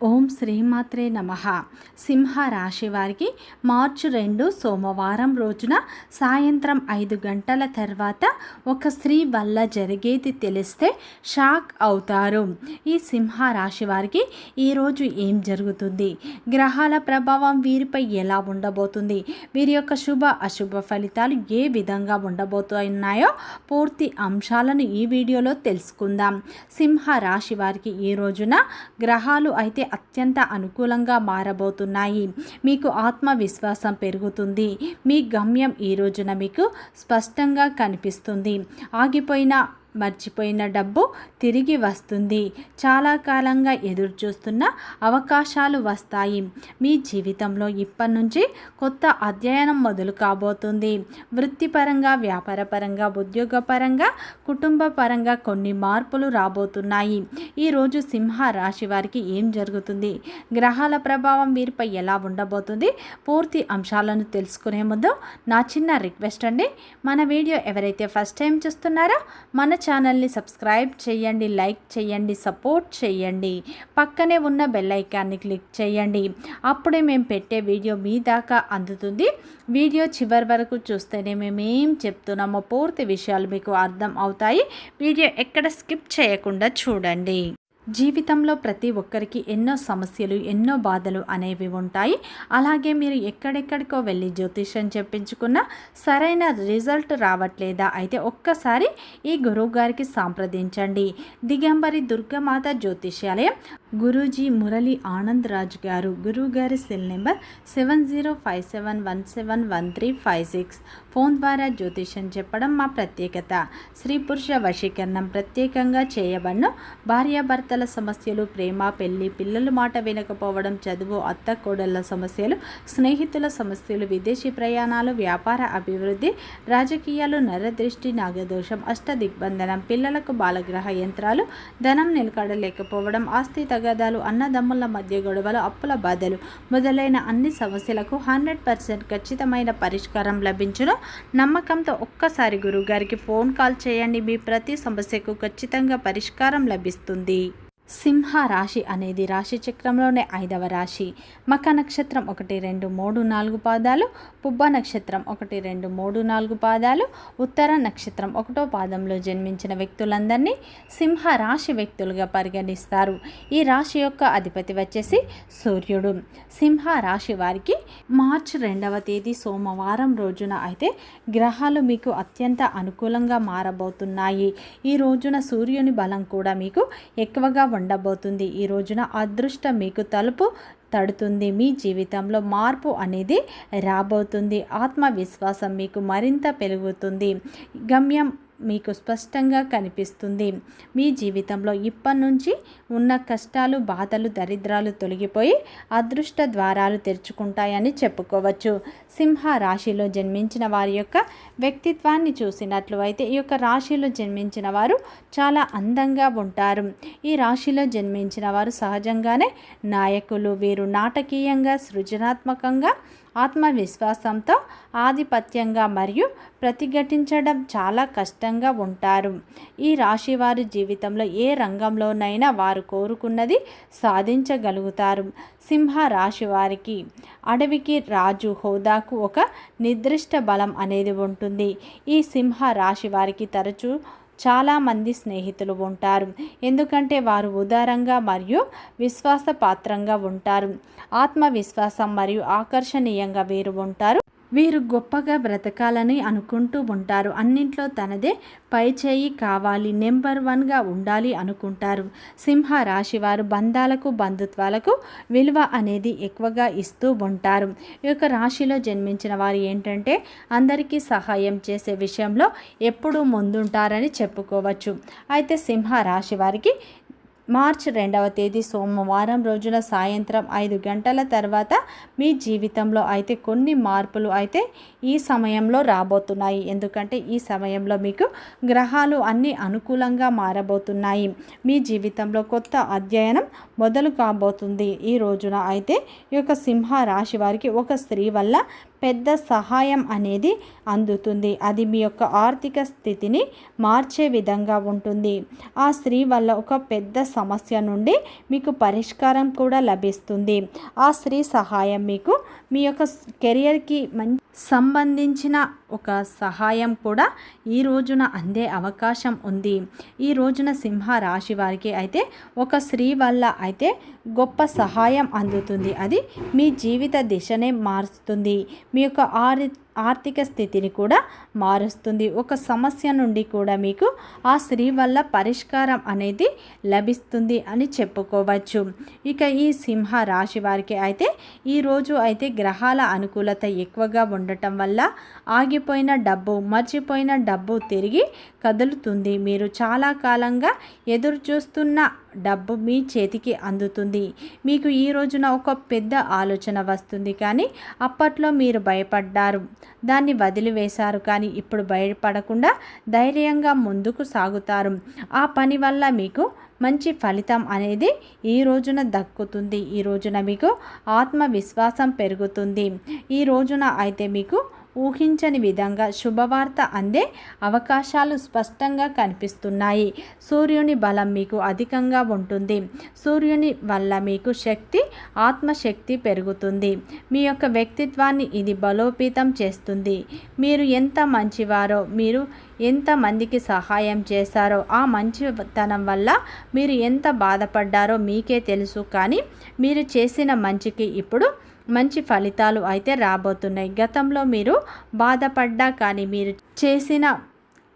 ఓం శ్రీమాత్రే నమః. సింహ రాశి వారికి మార్చి 2 సోమవారం రోజున సాయంత్రం 5 గంటల తర్వాత ఒక స్త్రీ వల్ల జరిగేది తెలిస్తే షాక్ అవుతారు. ఈ సింహ రాశి వారికి ఈరోజు ఏం జరుగుతుంది, గ్రహాల ప్రభావం వీరిపై ఎలా ఉండబోతుంది, వీరి యొక్క శుభ అశుభ ఫలితాలు ఏ విధంగా ఉండబోతున్నాయో పూర్తి అంశాలను ఈ వీడియోలో తెలుసుకుందాం. సింహ రాశి వారికి ఈ రోజున గ్రహాలు అయితే అత్యంత అనుకూలంగా మారబోతున్నాయి. మీకు ఆత్మవిశ్వాసం పెరుగుతుంది. మీ గమ్యం ఈ రోజున మీకు స్పష్టంగా కనిపిస్తుంది. మర్చిపోయిన డబ్బు తిరిగి వస్తుంది. చాలా కాలంగా ఎదురు చూస్తున్న అవకాశాలు వస్తాయి. మీ జీవితంలో ఇప్పటి నుంచి కొత్త అధ్యయనం మొదలు కాబోతుంది. వృత్తిపరంగా, వ్యాపారపరంగా, ఉద్యోగపరంగా, కుటుంబ పరంగా కొన్ని మార్పులు రాబోతున్నాయి. ఈరోజు సింహ రాశి వారికి ఏం జరుగుతుంది, గ్రహాల ప్రభావం వీరిపై ఎలా ఉండబోతుంది, పూర్తి అంశాలను తెలుసుకునే ముందు నా చిన్న రిక్వెస్ట్ అండి. మన వీడియో ఎవరైతే ఫస్ట్ టైం చూస్తున్నారో మన ఛానల్ని సబ్స్క్రైబ్ చేయండి, లైక్ చేయండి, సపోర్ట్ చేయండి. పక్కనే ఉన్న బెల్ ఐకాన్ని క్లిక్ చేయండి. అప్పుడే మేము పెట్టే వీడియో మీ దాకా అందుతుంది. వీడియో చివరి వరకు చూస్తేనే మేము ఏం చెప్తున్నామో పూర్తి విషయాలు మీకు అర్థం అవుతాయి. వీడియో ఎక్కడ స్కిప్ చేయకుండా చూడండి. జీవితంలో ప్రతి ఒక్కరికి ఎన్నో సమస్యలు, ఎన్నో బాధలు అనేవి ఉంటాయి. అలాగే మీరు ఎక్కడెక్కడికో వెళ్ళి జ్యోతిష్యం చెప్పించుకున్న సరైన రిజల్ట్ రావట్లేదా? అయితే ఒక్కసారి ఈ గురువు గారికి సంప్రదించండి. దిగంబరి దుర్గామాత జ్యోతిష్యాలయం, గురూజీ మురళి ఆనంద్ రాజ్ గారు. గురువు గారి సెల్ నెంబర్ 7057171356. ఫోన్ ద్వారా జ్యోతిష్యం చెప్పడం మా ప్రత్యేకత. స్త్రీ పురుష వశీకరణం ప్రత్యేకంగా చేయబడను. భార్యాభర్తల సమస్యలు, ప్రేమ, పెళ్లి, పిల్లల మాట వినకపోవడం, చదువు, అత్త కోడళ్ల సమస్యలు, స్నేహితుల సమస్యలు, విదేశీ ప్రయాణాలు, వ్యాపార అభివృద్ధి, రాజకీయాలు, నరదృష్టి, నాగదోషం, అష్టదిగ్బంధనం, పిల్లలకు బాలగ్రహ యంత్రాలు, ధనం నిలకడలేకపోవడం, ఆస్తి తగాదాలు, అన్నదమ్ముల మధ్య గొడవలు, అప్పుల బాధలు మొదలైన అన్ని సమస్యలకు 100% ఖచ్చితమైన పరిష్కారం లభించును. నమ్మకంతో ఒక్కసారి గురువుగారికి ఫోన్ కాల్ చేయండి. మీ ప్రతి సమస్యకు ఖచ్చితంగా పరిష్కారం లభిస్తుంది. సింహ రాశి అనేది రాశి చక్రంలోనే 5వ రాశి. మక నక్షత్రం 1, 2, 3, 4 పాదాలు, పుబ్బ నక్షత్రం 1, 2, 3, 4 పాదాలు, ఉత్తర నక్షత్రం 1వ పాదంలో జన్మించిన వ్యక్తులందరినీ సింహ రాశి వ్యక్తులుగా పరిగణిస్తారు. ఈ రాశి యొక్క అధిపతి వచ్చేసి సూర్యుడు. సింహ రాశి వారికి మార్చి 2వ తేదీ సోమవారం రోజున అయితే గ్రహాలు మీకు అత్యంత అనుకూలంగా మారబోతున్నాయి. ఈ రోజున సూర్యుని బలం కూడా మీకు ఎక్కువగా ఉండబోతుంది. ఈ రోజున అదృష్టం మీకు తలుపు తడుతుంది. మీ జీవితంలో మార్పు అనేది రాబోతుంది. ఆత్మవిశ్వాసం మీకు మరింత పెరుగుతుంది. గమ్యం మీకు స్పష్టంగా కనిపిస్తుంది. మీ జీవితంలో ఇప్పటి నుంచి ఉన్న కష్టాలు, బాధలు, దరిద్రాలు తొలగిపోయి అదృష్ట ద్వారాలు తెరుచుకుంటాయని చెప్పుకోవచ్చు. సింహ రాశిలో జన్మించిన వారి యొక్క వ్యక్తిత్వాన్ని చూసినట్లు అయితే ఈ యొక్క రాశిలో జన్మించిన వారు చాలా అందంగా ఉంటారు. ఈ రాశిలో జన్మించిన వారు సహజంగానే నాయకులు. వీరు నాటకీయంగా, సృజనాత్మకంగా, ఆత్మవిశ్వాసంతో, ఆధిపత్యంగా మరియు ప్రతిఘటించడం చాలా కష్టంగా ఉంటారు. ఈ రాశి వారి జీవితంలో ఏ రంగంలోనైనా వారు కోరుకున్నది సాధించగలుగుతారు. సింహ రాశి వారికి అడవికి రాజు హోదాకు ఒక నిర్దిష్ట బలం అనేది ఉంటుంది. ఈ సింహ రాశి వారికి తరచూ చాలామంది స్నేహితులు ఉంటారు. ఎందుకంటే వారు ఉదారంగా మరియు విశ్వాసపాత్రంగా ఉంటారు. ఆత్మవిశ్వాసం మరియు ఆకర్షణీయంగా వీరు ఉంటారు. వీరు గొప్పగా బ్రతకాలని అనుకుంటూ ఉంటారు. అన్నింట్లో తనదే పై చేయి కావాలి, నెంబర్ 1గా ఉండాలి అనుకుంటారు. సింహ రాశి వారు బంధాలకు, బంధుత్వాలకు విలువ అనేది ఎక్కువగా ఇస్తూ ఉంటారు. ఈ యొక్క రాశిలో జన్మించిన వారు ఏంటంటే అందరికీ సహాయం చేసే విషయంలో ఎప్పుడూ ముందుంటారని చెప్పుకోవచ్చు. అయితే సింహ రాశి వారికి మార్చి 2వ తేదీ సోమవారం రోజున సాయంత్రం 5 గంటల తర్వాత మీ జీవితంలో అయితే కొన్ని మార్పులు అయితే ఈ సమయంలో రాబోతున్నాయి. ఎందుకంటే ఈ సమయంలో మీకు గ్రహాలు అన్నీ అనుకూలంగా మారబోతున్నాయి. మీ జీవితంలో కొత్త అధ్యయనం మొదలు కాబోతుంది. ఈ రోజున అయితే ఈ యొక్క సింహ రాశి వారికి ఒక స్త్రీ వల్ల పెద్ద సహాయం అనేది అందుతుంది. అది మీ యొక్క ఆర్థిక స్థితిని మార్చే విధంగా ఉంటుంది. ఆ స్త్రీ వల్ల ఒక పెద్ద సమస్య నుండి మీకు పరిష్కారం కూడా లభిస్తుంది. ఆ స్త్రీ సహాయం మీకు మీ యొక్క కెరియర్కి సంబంధించిన ఒక సహాయం కూడా ఈ రోజున అందే అవకాశం ఉంది. ఈ రోజున సింహ రాశి వారికి అయితే ఒక స్త్రీ వల్ల అయితే గొప్ప సహాయం అందుతుంది. అది మీ జీవిత దిశనే మారుస్తుంది. మీ యొక్క ఆర్థిక స్థితిని కూడా మారుస్తుంది. ఒక సమస్య నుండి కూడా మీకు ఆ స్త్రీ వల్ల పరిష్కారం అనేది లభిస్తుంది అని చెప్పుకోవచ్చు. ఇక ఈ సింహ రాశి వారికి అయితే ఈరోజు అయితే గ్రహాల అనుకూలత ఎక్కువగా ఉండటం వల్ల ఆగిపోయిన డబ్బు, మర్చిపోయిన డబ్బు తిరిగి కదులుతుంది. మీరు చాలా కాలంగా ఎదురు చూస్తున్న డబ్బు మీ చేతికి అందుతుంది. మీకు ఈ రోజున ఒక పెద్ద ఆలోచన వస్తుంది, కానీ అప్పట్లో మీరు భయపడ్డారు, దాన్ని వదిలివేశారు. కానీ ఇప్పుడు భయపడకుండా ధైర్యంగా ముందుకు సాగుతారు. ఆ పని వల్ల మీకు మంచి ఫలితం అనేది ఈ రోజున దక్కుతుంది. ఈ రోజున మీకు ఆత్మవిశ్వాసం పెరుగుతుంది. ఈ రోజున అయితే మీకు ఊహించని విధంగా శుభవార్త అందే అవకాశాలు స్పష్టంగా కనిపిస్తున్నాయి. సూర్యుని బలం మీకు అధికంగా ఉంటుంది. సూర్యుని వల్ల మీకు శక్తి, ఆత్మశక్తి పెరుగుతుంది. మీ యొక్క వ్యక్తిత్వాన్ని ఇది బలోపేతం చేస్తుంది. మీరు ఎంత మంచివారో, మీరు ఎంతమందికి సహాయం చేశారో, ఆ మంచితనం వల్ల మీరు ఎంత బాధపడ్డారో మీకే తెలుసు. కానీ మీరు చేసిన మంచికి ఇప్పుడు మంచి ఫలితాలు అయితే రాబోతున్నాయి. గతంలో మీరు బాధపడ్డా కానీ మీరు చేసిన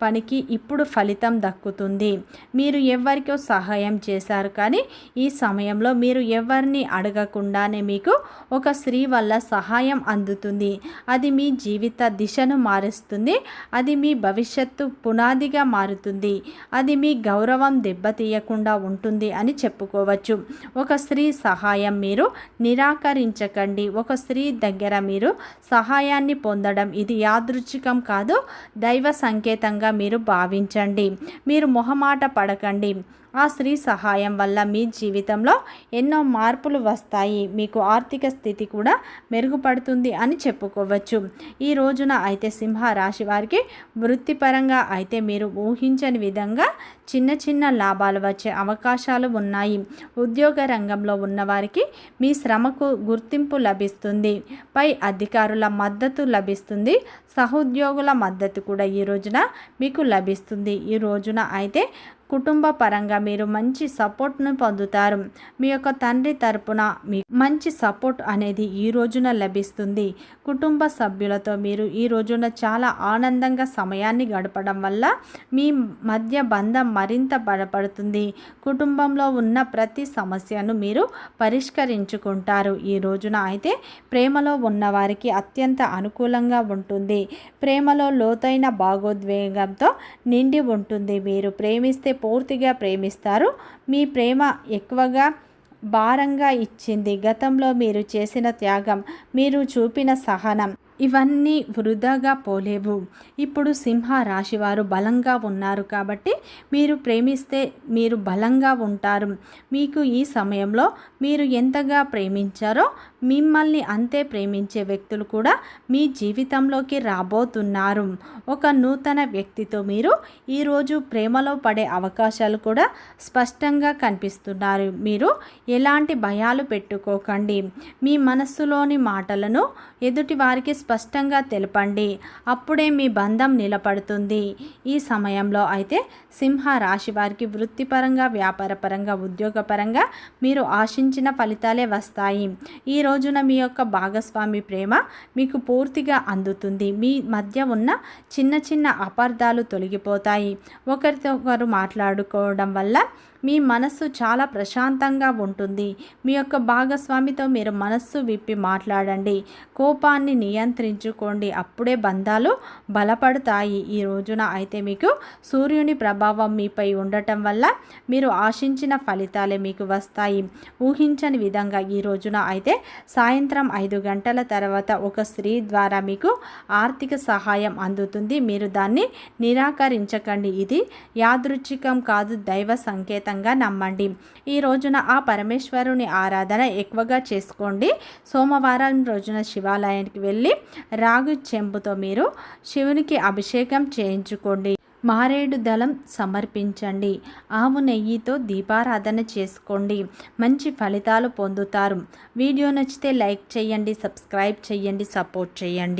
పనికి ఇప్పుడు ఫలితం దక్కుతుంది. మీరు ఎవరికో సహాయం చేశారు, కానీ ఈ సమయంలో మీరు ఎవరిని అడగకుండానే మీకు ఒక స్త్రీ వల్ల సహాయం అందుతుంది. అది మీ జీవిత దిశను మారుస్తుంది. అది మీ భవిష్యత్తు పునాదిగా మారుతుంది. అది మీ గౌరవం దెబ్బతీయకుండా ఉంటుంది అని చెప్పుకోవచ్చు. ఒక స్త్రీ సహాయం మీరు నిరాకరించకండి. ఒక స్త్రీ దగ్గర మీరు సహాయాన్ని పొందడం ఇది యాదృచ్ఛికం కాదు, దైవ సంకేతంగా మీరు భావించండి. మీరు మొహమాట పడకండి. ఆ స్త్రీ సహాయం వల్ల మీ జీవితంలో ఎన్నో మార్పులు వస్తాయి. మీకు ఆర్థిక స్థితి కూడా మెరుగుపడుతుంది అని చెప్పుకోవచ్చు. ఈ రోజున అయితే సింహ రాశి వారికి వృత్తిపరంగా అయితే మీరు ఊహించని విధంగా చిన్న చిన్న లాభాలు వచ్చే అవకాశాలు ఉన్నాయి. ఉద్యోగ రంగంలో ఉన్నవారికి మీ శ్రమకు గుర్తింపు లభిస్తుంది. పై అధికారుల మద్దతు లభిస్తుంది. సహోద్యోగుల మద్దతు కూడా ఈ రోజున మీకు లభిస్తుంది. ఈ రోజున అయితే కుటుంబ పరంగా మీరు మంచి సపోర్ట్ను పొందుతారు. మీ యొక్క తండ్రి తరపున మీ మంచి సపోర్ట్ అనేది ఈ రోజున లభిస్తుంది. కుటుంబ సభ్యులతో మీరు ఈ రోజున చాలా ఆనందంగా సమయాన్ని గడపడం వల్ల మీ మధ్య బంధం మరింత బలపడుతుంది. కుటుంబంలో ఉన్న ప్రతి సమస్యను మీరు పరిష్కరించుకుంటారు. ఈ రోజున అయితే ప్రేమలో ఉన్నవారికి అత్యంత అనుకూలంగా ఉంటుంది. ప్రేమలో లోతైన భావోద్వేగంతో నిండి ఉంటుంది. మీరు ప్రేమిస్తే పూర్తిగా ప్రేమిస్తారు. మీ ప్రేమ ఎక్కువగా భారంగా ఇచ్చింది. గతంలో మీరు చేసిన త్యాగం, మీరు చూపిన సహనం ఇవన్నీ వృధాగా పోలేవు. ఇప్పుడు సింహ రాశివారు బలంగా ఉన్నారు కాబట్టి మీరు ప్రేమిస్తే మీరు బలంగా ఉంటారు. మీకు ఈ సమయంలో మీరు ఎంతగా ప్రేమించారో మిమ్మల్ని అంతే ప్రేమించే వ్యక్తులు కూడా మీ జీవితంలోకి రాబోతున్నారు. ఒక నూతన వ్యక్తితో మీరు ఈరోజు ప్రేమలో పడే అవకాశాలు కూడా స్పష్టంగా కనిపిస్తున్నారు. మీరు ఎలాంటి భయాలు పెట్టుకోకండి. మీ మనస్సులోని మాటలను ఎదుటి వారికి స్పష్టంగా తెలపండి. అప్పుడే మీ బంధం నిలబడుతుంది. ఈ సమయంలో అయితే సింహ రాశి వారికి వృత్తిపరంగా, వ్యాపారపరంగా, ఉద్యోగపరంగా మీరు ఆశించిన ఫలితాలే వస్తాయి. ఈ రోజున మీ యొక్క భాగస్వామి ప్రేమ మీకు పూర్తిగా అందుతుంది. మీ మధ్య ఉన్న చిన్న చిన్న అపార్థాలు తొలగిపోతాయి. ఒకరితో ఒకరు మాట్లాడుకోవడం వల్ల మీ మనస్సు చాలా ప్రశాంతంగా ఉంటుంది. మీ యొక్క భాగస్వామితో మీరు మనస్సు విప్పి మాట్లాడండి. కోపాన్ని నియంత్రించుకోండి. అప్పుడే బంధాలు బలపడతాయి. ఈ రోజున అయితే మీకు సూర్యుని ప్రభావం మీపై ఉండటం వల్ల మీరు ఆశించిన ఫలితాలే మీకు వస్తాయి. ఊహించని విధంగా ఈ రోజున అయితే సాయంత్రం 5 గంటల తర్వాత ఒక స్త్రీ ద్వారా మీకు ఆర్థిక సహాయం అందుతుంది. మీరు దాన్ని నిరాకరించకండి. ఇది యాదృచ్ఛికం కాదు, దైవ సంకేతం ఖచ్చితంగా నమ్మండి. ఈ రోజున ఆ పరమేశ్వరుని ఆరాధన ఎక్కువగా చేసుకోండి. సోమవారం రోజున శివాలయానికి వెళ్ళి రాగి చెంబుతో మీరు శివునికి అభిషేకం చేయించుకోండి. మారేడు దళం సమర్పించండి. ఆవు నెయ్యితో దీపారాధన చేసుకోండి. మంచి ఫలితాలు పొందుతారు. వీడియో నచ్చితే లైక్ చేయండి, సబ్స్క్రైబ్ చేయండి, సపోర్ట్ చేయండి.